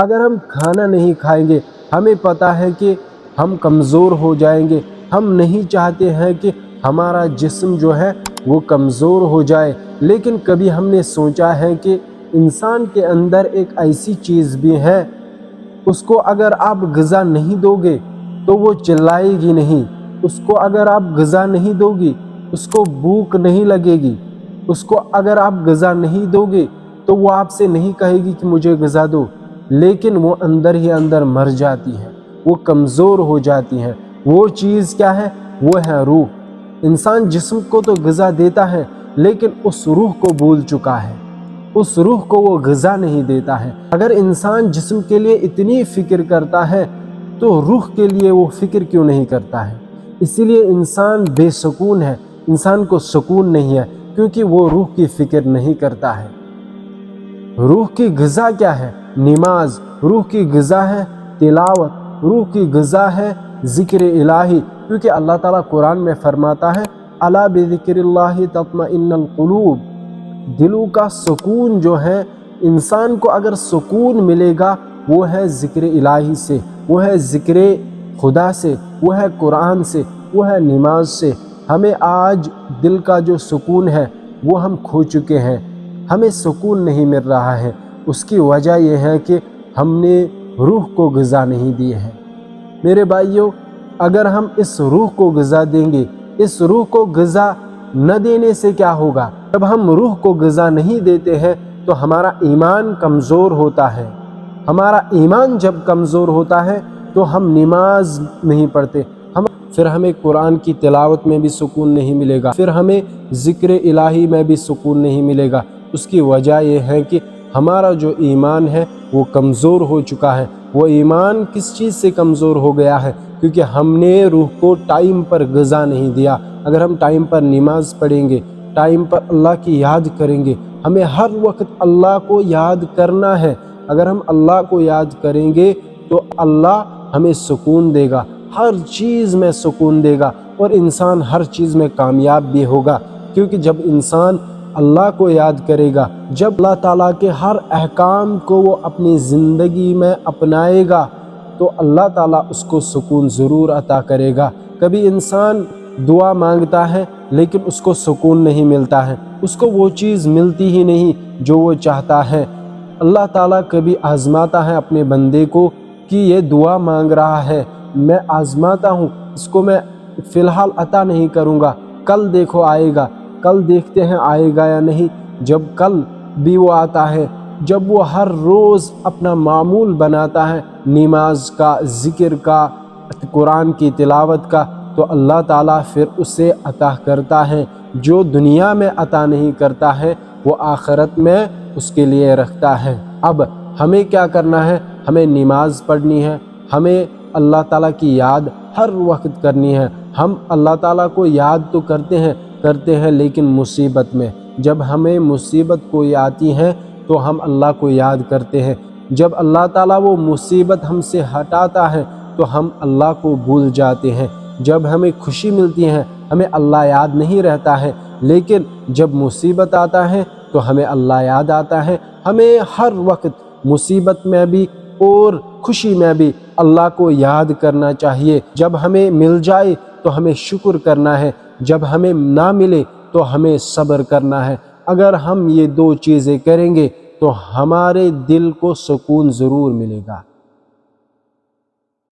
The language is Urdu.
اگر ہم کھانا نہیں کھائیں گے ہمیں پتہ ہے کہ ہم کمزور ہو جائیں گے، ہم نہیں چاہتے ہیں کہ ہمارا جسم جو ہے وہ کمزور ہو جائے، لیکن کبھی ہم نے سوچا ہے کہ انسان کے اندر ایک ایسی چیز بھی ہے، اس کو اگر آپ غذا نہیں دو گے تو وہ چلائے گی نہیں، اس کو اگر آپ غذا نہیں دو گی اس کو بھوک نہیں لگے گی، اس کو اگر آپ غذا نہیں دو گے تو وہ آپ سے نہیں کہے گی کہ مجھے غذا دو، لیکن وہ اندر ہی اندر مر جاتی ہے، وہ کمزور ہو جاتی ہے۔ وہ چیز کیا ہے؟ وہ ہے روح۔ انسان جسم کو تو غذا دیتا ہے لیکن اس روح کو بھول چکا ہے، اس روح کو وہ غذا نہیں دیتا ہے۔ اگر انسان جسم کے لیے اتنی فکر کرتا ہے تو روح کے لیے وہ فکر کیوں نہیں کرتا ہے؟ اسی لیے انسان بے سکون ہے، انسان کو سکون نہیں ہے، کیونکہ وہ روح کی فکر نہیں کرتا ہے۔ روح کی غذا کیا ہے؟ نماز۔ روح کی غذا ہے تلاوت، روح کی غذا ہے ذکر الہی، کیونکہ اللہ تعالیٰ قرآن میں فرماتا ہے الا بذکر اللہ تطمئن القلوب۔ دلوں کا سکون جو ہے، انسان کو اگر سکون ملے گا وہ ہے ذکر الہی سے، وہ ہے ذکر خدا سے، وہ ہے قرآن سے، وہ ہے نماز سے۔ ہمیں آج دل کا جو سکون ہے وہ ہم کھو چکے ہیں، ہمیں سکون نہیں مل رہا ہے۔ اس کی وجہ یہ ہے کہ ہم نے روح کو غذا نہیں دی ہے۔ میرے بھائیوں، اگر ہم اس روح کو غذا دیں گے، اس روح کو غذا نہ دینے سے کیا ہوگا؟ جب ہم روح کو غذا نہیں دیتے ہیں تو ہمارا ایمان کمزور ہوتا ہے۔ ہمارا ایمان جب کمزور ہوتا ہے تو ہم نماز نہیں پڑھتے، پھر ہمیں قرآن کی تلاوت میں بھی سکون نہیں ملے گا، پھر ہمیں ذکر الہی میں بھی سکون نہیں ملے گا۔ اس کی وجہ یہ ہے کہ ہمارا جو ایمان ہے وہ کمزور ہو چکا ہے۔ وہ ایمان کس چیز سے کمزور ہو گیا ہے؟ کیونکہ ہم نے روح کو ٹائم پر غذا نہیں دیا۔ اگر ہم ٹائم پر نماز پڑھیں گے، ٹائم پر اللہ کی یاد کریں گے، ہمیں ہر وقت اللہ کو یاد کرنا ہے۔ اگر ہم اللہ کو یاد کریں گے تو اللہ ہمیں سکون دے گا، ہر چیز میں سکون دے گا، اور انسان ہر چیز میں کامیاب بھی ہوگا۔ کیونکہ جب انسان اللہ کو یاد کرے گا، جب اللہ تعالیٰ کے ہر احکام کو وہ اپنی زندگی میں اپنائے گا تو اللہ تعالیٰ اس کو سکون ضرور عطا کرے گا۔ کبھی انسان دعا مانگتا ہے لیکن اس کو سکون نہیں ملتا ہے، اس کو وہ چیز ملتی ہی نہیں جو وہ چاہتا ہے۔ اللہ تعالیٰ کبھی آزماتا ہے اپنے بندے کو کہ یہ دعا مانگ رہا ہے، میں آزماتا ہوں، اس کو میں فی الحال عطا نہیں کروں گا، کل دیکھو آئے گا، کل دیکھتے ہیں آئے گا یا نہیں۔ جب کل بھی وہ آتا ہے، جب وہ ہر روز اپنا معمول بناتا ہے نماز کا، ذکر کا، قرآن کی تلاوت کا، تو اللہ تعالیٰ پھر اسے عطا کرتا ہے۔ جو دنیا میں عطا نہیں کرتا ہے وہ آخرت میں اس کے لیے رکھتا ہے۔ اب ہمیں کیا کرنا ہے؟ ہمیں نماز پڑھنی ہے، ہمیں اللہ تعالیٰ کی یاد ہر وقت کرنی ہے۔ ہم اللہ تعالیٰ کو یاد تو کرتے ہیں لیکن مصیبت میں، جب ہمیں مصیبت کوئی آتی ہے تو ہم اللہ کو یاد کرتے ہیں۔ جب اللہ تعالیٰ وہ مصیبت ہم سے ہٹاتا ہے تو ہم اللہ کو بھول جاتے ہیں۔ جب ہمیں خوشی ملتی ہے ہمیں اللہ یاد نہیں رہتا ہے، لیکن جب مصیبت آتا ہے تو ہمیں اللہ یاد آتا ہے۔ ہمیں ہر وقت مصیبت میں بھی اور خوشی میں بھی اللہ کو یاد کرنا چاہیے۔ جب ہمیں مل جائے تو ہمیں شکر کرنا ہے، جب ہمیں نہ ملے تو ہمیں صبر کرنا ہے۔ اگر ہم یہ دو چیزیں کریں گے تو ہمارے دل کو سکون ضرور ملے گا۔